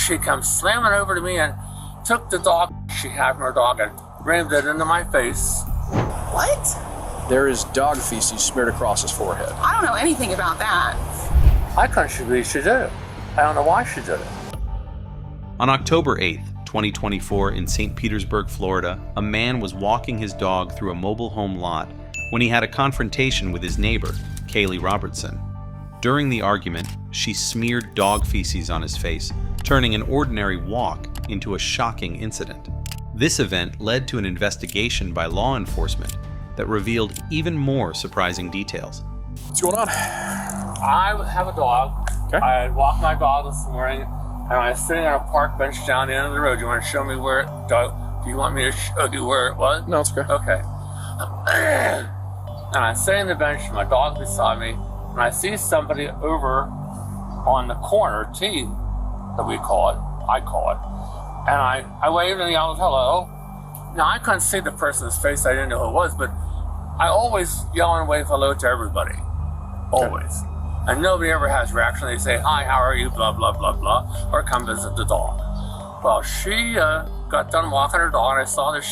she comes slamming over to me and took the dog she had from her dog and rammed it into my face. What? There is dog feces smeared across his forehead. I don't know anything about that. I couldn't believe she did it. I don't know why she did it. On October 8th, 2024, in St. Petersburg, Florida, a man was walking his dog through a mobile home lot when he had a confrontation with his neighbor, Kaylee Robertson. During the argument, she smeared dog feces on his face, turning an ordinary walk into a shocking incident. This event led to an investigation by law enforcement that revealed even more surprising details. What's going on? I have a dog. Okay. I had walked my dog this morning, and I was sitting on a park bench down the end of the road. Do you want to show me where it do you want me to show you where it was? No, it's okay. Okay. And I sit on the bench, my dog's beside me, and I see somebody over on the corner T that we call it, I call it. And I waved and yelled hello. Now I couldn't see the person's face, I didn't know who it was, but I always yell and wave hello to everybody. Always. And nobody ever has reaction. They say, hi, how are you, blah, blah, blah, blah, or come visit the dog. Well, she got done walking her dog, and I saw that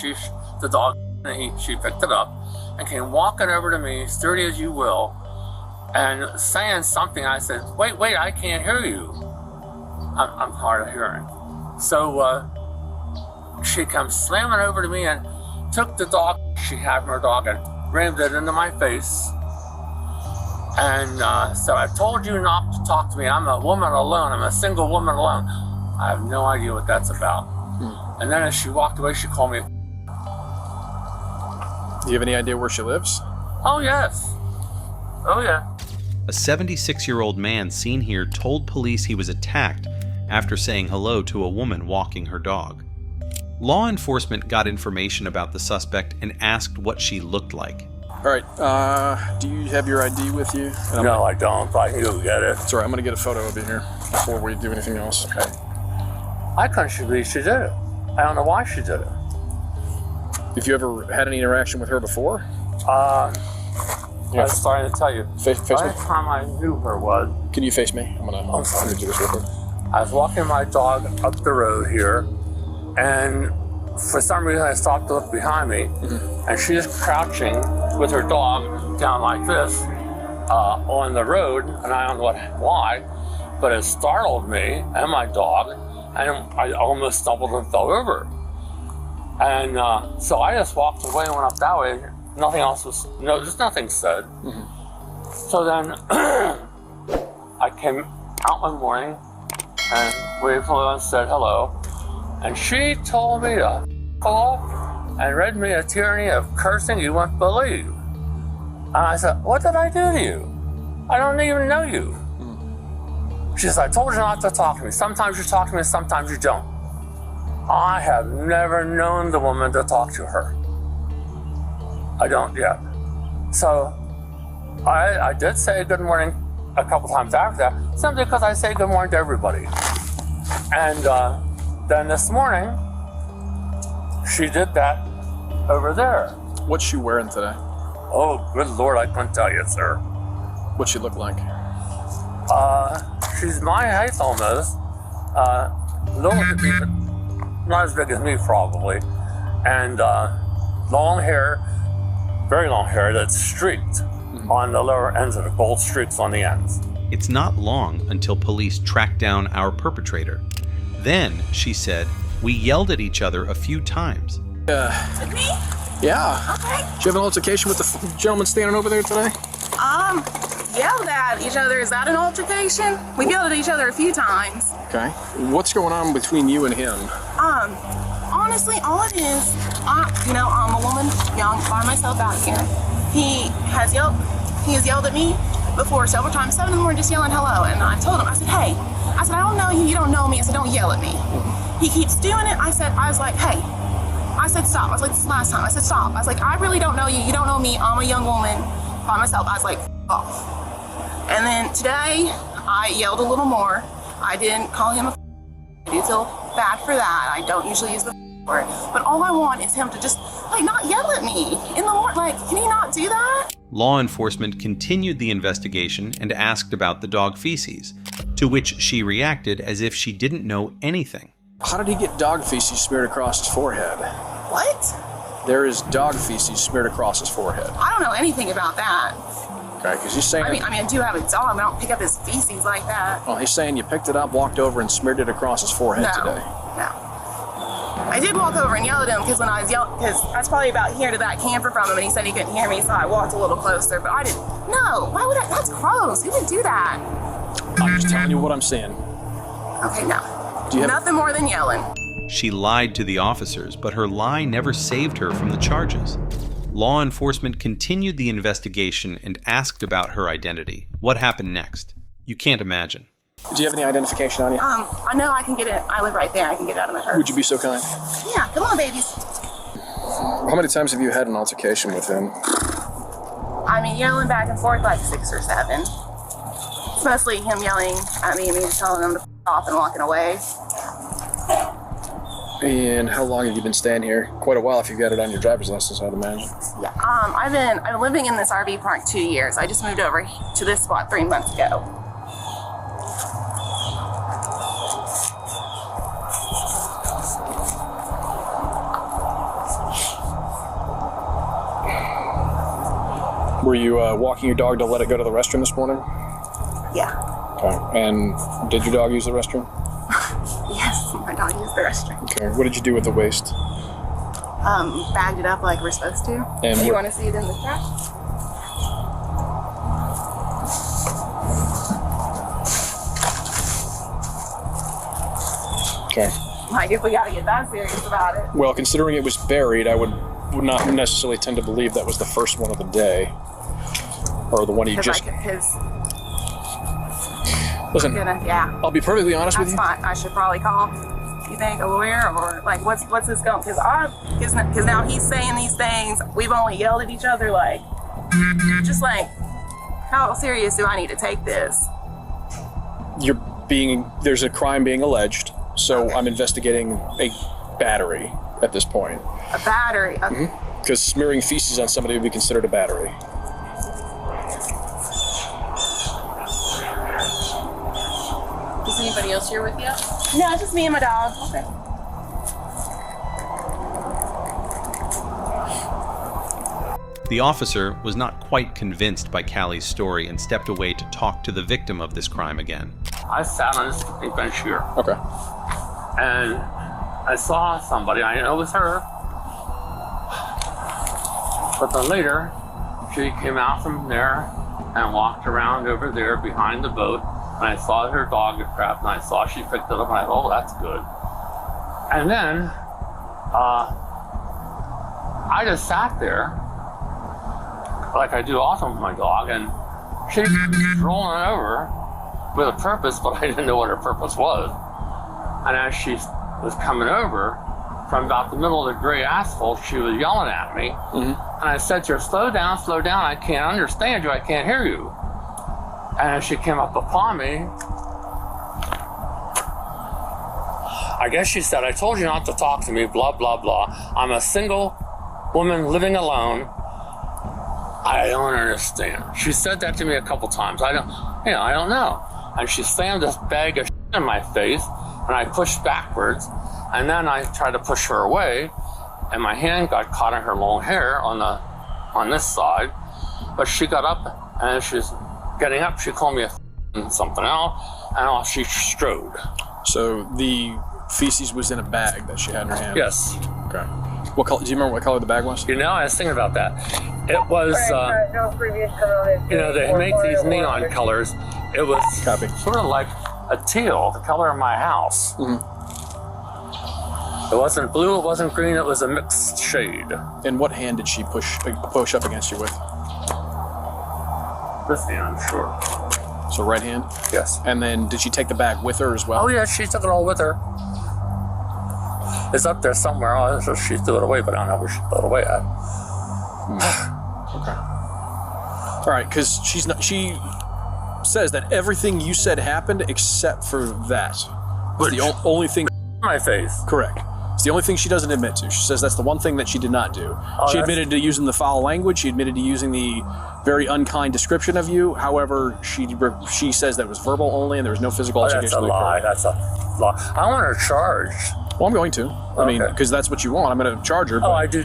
the dog, and she picked it up and came walking over to me, sturdy as you will, and saying something. I said, wait, I can't hear you. I'm hard of hearing. So she comes slamming over to me and took the dog she had from her dog and rammed it into my face. And so I told you not to talk to me. I'm a woman alone. I'm a single woman alone. I have no idea what that's about. And then as she walked away, she called me. Do you have any idea where she lives? Oh, yes. Oh, yeah. A 76-year-old man seen here told police he was attacked after saying hello to a woman walking her dog. Law enforcement got information about the suspect and asked what she looked like. All right, do you have your ID with you? No, I don't, but I can go get it. Sorry, I'm going to get a photo of you here before we do anything else. Okay. I couldn't believe she did it. I don't know why she did it. Have you ever had any interaction with her before? I was starting to tell you. Face me? The last time I knew her was... Can you face me? I'm gonna do this real quick. I was walking my dog up the road here, and for some reason I stopped to look behind me, and she's crouching with her dog down like this on the road, and I don't know why, but it startled me and my dog, and I almost stumbled and fell over. And so I just walked away and went up that way. Nothing else was, just nothing said. So then I came out one morning and waved hello and said hello. And she told me to off and read me a tyranny of cursing you wouldn't believe. And I said, what did I do to you? I don't even know you. She said, I told you not to talk to me. Sometimes you talk to me, sometimes you don't. I have never known the woman to talk to her. I don't yet. So I did say good morning a couple times after that, simply because I say good morning to everybody. And then this morning, she did that over there. What's she wearing today? Oh, good Lord, I couldn't tell you, sir. What's she look like? She's my height almost. Little bit, but not as big as me probably. And long hair, very long hair that's streaked on the lower ends of the gold streaks on the ends. It's not long until police tracked down our perpetrator. Then, she said, we yelled at each other a few times. With me? Yeah. Okay. Do you have an altercation with the gentleman standing over there today? Yelled at each other. Is that an altercation? We've yelled at each other a few times. Okay. What's going on between you and him? Honestly, all it is, I'm a woman, young, by myself out here. He has yelled at me before several times, 7 in the morning, just yelling hello. And I told him, I said, hey, I don't know you don't know me. I said, don't yell at me. He keeps doing it. I was like, hey. I said, stop. I was like, this is the last time. I said, stop. I was like, I really don't know you. You don't know me. I'm a young woman by myself. I was like, off. And then today, I yelled a little more. I didn't call him a I do feel bad for that. I don't usually use the word. But all I want is him to just, not yell at me in the morning. Can he not do that? Law enforcement continued the investigation and asked about the dog feces. to which she reacted as if she didn't know anything. How did he get dog feces smeared across his forehead? What? There is dog feces smeared across his forehead. I don't know anything about that. Okay, because he's saying... I mean, I do have a dog, but I don't pick up his feces like that. Well, he's saying you picked it up, walked over, and smeared it across his forehead today. No. I did walk over and yell at him because when I was yelling, because I was probably about here to that camper from him, and he said he couldn't hear me, so I walked a little closer, but I didn't. No, why would I? That's gross. Who would do that? I'm just telling you what I'm seeing. Okay, no. Nothing more than yelling. She lied to the officers, but her lie never saved her from the charges. Law enforcement continued the investigation and asked about her identity. What happened next? You can't imagine. Do you have any identification on you? I know I can get it. I live right there. I can get out of my purse. Would you be so kind? Yeah, come on, babies. How many times have you had an altercation with him? I mean, yelling back and forth like 6 or 7. It's mostly him yelling at me and me just telling him to f*** off and walking away. And how long have you been staying here? Quite a while if you've got it on your driver's license, I'd imagine. Yeah, I've been living in this RV park 2 years. I just moved over to this spot 3 months ago. Were you walking your dog to let it go to the restroom this morning? Yeah. Okay. And did your dog use the restroom? Yes, my dog used the restroom. Okay. What did you do with the waste? Bagged it up like we're supposed to. And you want to see it in the trash? Okay. Like, if we got to get that serious about it. Well, considering it was buried, I would not necessarily tend to believe that was the first one of the day. Or the one you just... Listen, yeah. I'll be perfectly honest with you. That's fine. I should probably call, you think, a lawyer? Or, like, what's this going? Because now he's saying these things. We've only yelled at each other, like, just like, how serious do I need to take this? There's a crime being alleged, so okay. I'm investigating a battery at this point. A battery? Okay. Because smearing feces on somebody would be considered a battery. Is anybody else here with you? No, just me and my dog. Okay. The officer was not quite convinced by Callie's story and stepped away to talk to the victim of this crime again. I sat on this bench here. Okay. And I saw somebody, I know it was her. But then later, she came out from there and walked around over there behind the boat. And I saw her dog get trapped, and I saw she picked it up, and I thought, oh, that's good. And then I just sat there, like I do often with my dog, and she was rolling over with a purpose, but I didn't know what her purpose was. And as she was coming over from about the middle of the gray asphalt, she was yelling at me. Mm-hmm. And I said to her, slow down, I can't understand you, I can't hear you. And as she came up upon me, I guess she said, I told you not to talk to me, blah, blah, blah. I'm a single woman living alone. I don't understand. She said that to me a couple times. I don't know. And she slammed this bag of shit in my face, and I pushed backwards, and then I tried to push her away, and my hand got caught in her long hair on this side. But she got up, and she's getting up, she called me a something else, and off she strode. So the feces was in a bag that she had in her hand? Yes. Okay. What color? Do you remember what color the bag was? You know, I was thinking about that. It was, they make these neon colors. It was sort of like a teal, the color of my house. Mm-hmm. It wasn't blue, it wasn't green, it was a mixed shade. And what hand did she push up against you with? This hand, sure. So right hand? Yes. And then did she take the bag with her as well? Oh yeah, she took it all with her. It's up there somewhere. Oh, so she threw it away, but I don't know where she threw it away at. Okay. All right, because she says that everything you said happened except for that. It's the only thing. My face. Correct. It's the only thing she doesn't admit to. She says that's the one thing that she did not do. Oh, she admitted to using the foul language. She admitted to using the very unkind description of you. However, she says that it was verbal only and there was no physical altercation. That's a lie. That's a lie. I want her charged. Well, I'm going to. I mean, because that's what you want. I'm going to charge her. But... Oh, I do.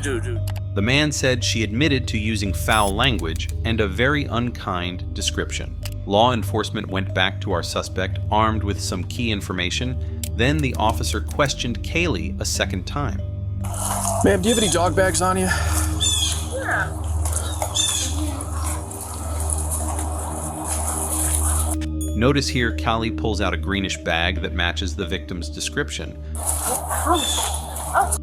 The man said she admitted to using foul language and a very unkind description. Law enforcement went back to our suspect armed with some key information. Then the officer questioned Kaylee a second time. Ma'am, do you have any dog bags on you? Yeah. Notice here, Callie pulls out a greenish bag that matches the victim's description. Hold on.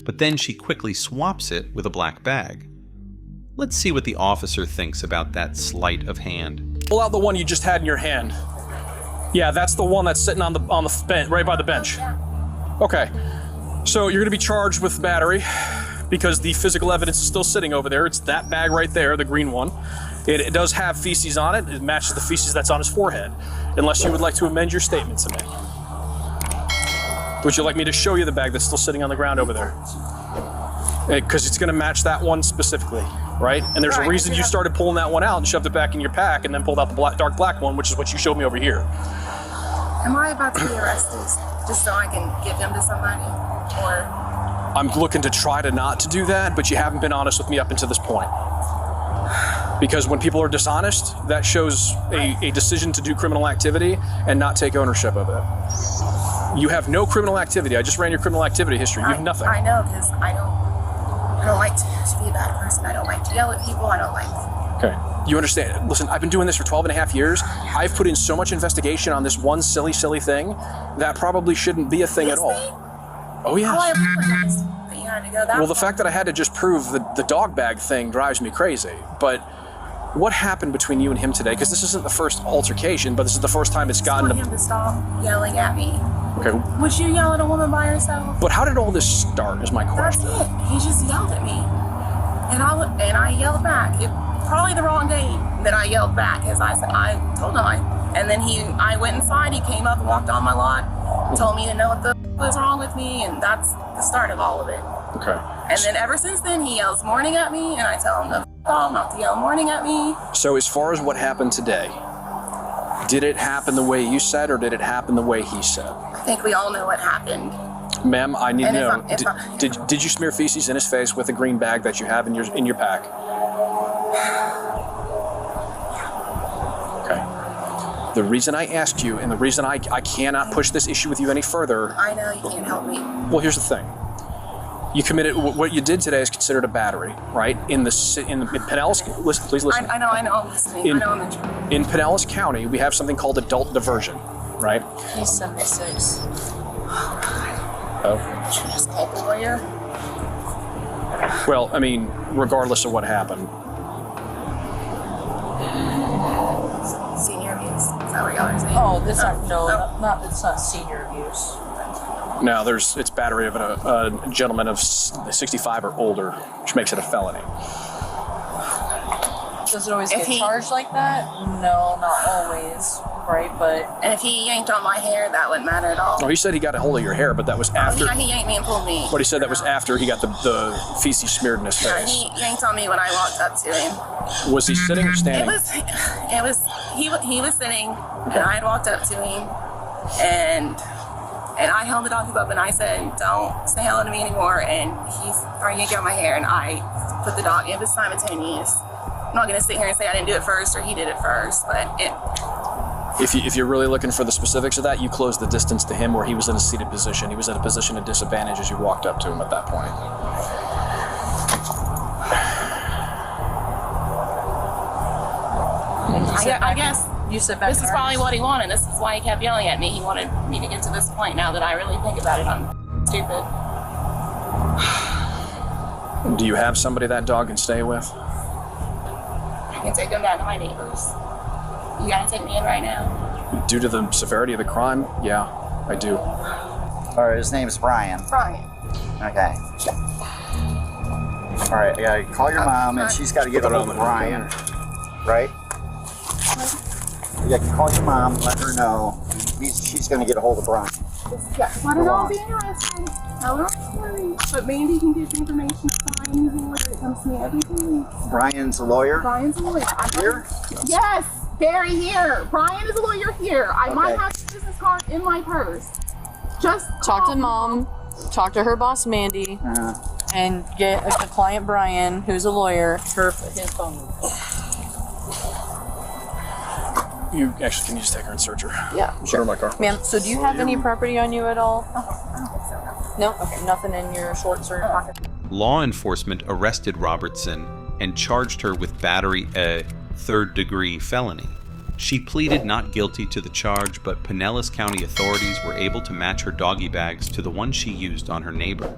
But then she quickly swaps it with a black bag. Let's see what the officer thinks about that sleight of hand. Pull out the one you just had in your hand. Yeah, that's the one that's sitting on the bench, right by the bench. Okay, so you're gonna be charged with battery because the physical evidence is still sitting over there. It's that bag right there, the green one. It does have feces on it. It matches the feces that's on his forehead. Unless you would like to amend your statement to me. Would you like me to show you the bag that's still sitting on the ground over there? Because it's gonna match that one specifically, right? And there's a reason you started pulling that one out and shoved it back in your pack and then pulled out the dark black one, which is what you showed me over here. Am I about to be arrested just so I can give him to somebody? Or I'm looking to try to not to do that, but you haven't been honest with me up until this point. Because when people are dishonest, that shows a decision to do criminal activity and not take ownership of it. You have no criminal activity. I just ran your criminal activity history. You have nothing. I know, because I don't like to be a bad person. I don't like to yell at people. I don't like to. Okay. You understand. Listen, I've been doing this for 12 and a half years. I've put in so much investigation on this one silly thing that probably shouldn't be a thing at all. Oh, yes. Oh, I apologize that you had to go that Well, the far. fact that I had to just prove the dog bag thing drives me crazy. But what happened between you and him today? Because this isn't the first altercation, but this is the first time it's I gotten want him to stop yelling at me. Okay. Would you yell at a woman by herself? But how did all this start is my That's question. it. He just yelled at me. And I yelled back. Probably the wrong day that I yelled back, as I told him and then I went inside, he came up and walked on my lot, told me to know what the was wrong with me, and that's the start of all of it. Okay. And then ever since then, he yells morning at me, and I tell him to not to yell morning at me. So as far as what happened today, did it happen the way you said, or did it happen the way he said? I think we all know what happened. Ma'am, I need to know, if did you smear feces in his face with a green bag that you have in your pack? Okay. The reason I asked you, and the reason I cannot push this issue with you any further. I know you can't help me. Well, here's the thing. You committed what you did today is considered a battery, right? In Pinellas, listen, please listen. I know. I'm listening. I know I'm in trouble. In Pinellas County, we have something called adult diversion, right? He's 76. Oh. Should I just call the lawyer? Well, I mean, regardless of what happened. Senior abuse. Is that what y'all are saying? Oh, it's not senior abuse. No, it's battery of a gentleman of 65 or older, which makes it a felony. Does it always If get charged like that? No, not always, right? But And if he yanked on my hair, that wouldn't matter at all. Oh, he said he got a hold of your hair, but that was after. Yeah, he yanked me and pulled me. But he said that was after he got the feces smeared in his Yeah, face. he yanked on me when I walked up to him. Was he sitting or standing? He was sitting, and I had walked up to him, and I held the dog up and I said, "Don't say hello to me anymore." And he started yanking on my hair, and I put the dog. It was simultaneous. I'm not gonna sit here and say I didn't do it first or he did it first, but it. If you're really looking for the specifics of that, you closed the distance to him where he was in a seated position. He was at a position of disadvantage as you walked up to him at that point. I guess you sit back. this is probably what he wanted. This is why he kept yelling at me. He wanted me to get to this point. Now that I really think about it, I'm stupid. Do you have somebody that dog can stay with? I can take him down to my neighbors. You gotta take me in right now. Due to the severity of the crime, yeah, I do. All right, his name's Brian. Brian. Okay. All right, I gotta call your mom, and she's got to get a hold of Brian, right? Yeah, call your mom, let her know. She's going to get a hold of Brian. Yeah, let her know I'm being arrested. Tell her I'm sorry. But Mandy can get the information to Brian. He's a lawyer. It comes to me every 2 weeks. Brian's a lawyer? Brian's a lawyer. Here? Yes, Barry here. Brian is a lawyer here. I might Okay. have his business card in my purse. Just Talk call to mom, talk to her boss Mandy, and get the client Brian, who's a lawyer, his phone number. You actually, can you just take her and search her? Yeah, Put her sure. in my car. Ma'am, so do you have any property on you at all? No? Okay, nothing in your shorts or your pocket? Law enforcement arrested Robertson and charged her with battery, a third-degree felony. She pleaded not guilty to the charge, but Pinellas County authorities were able to match her doggy bags to the one she used on her neighbor.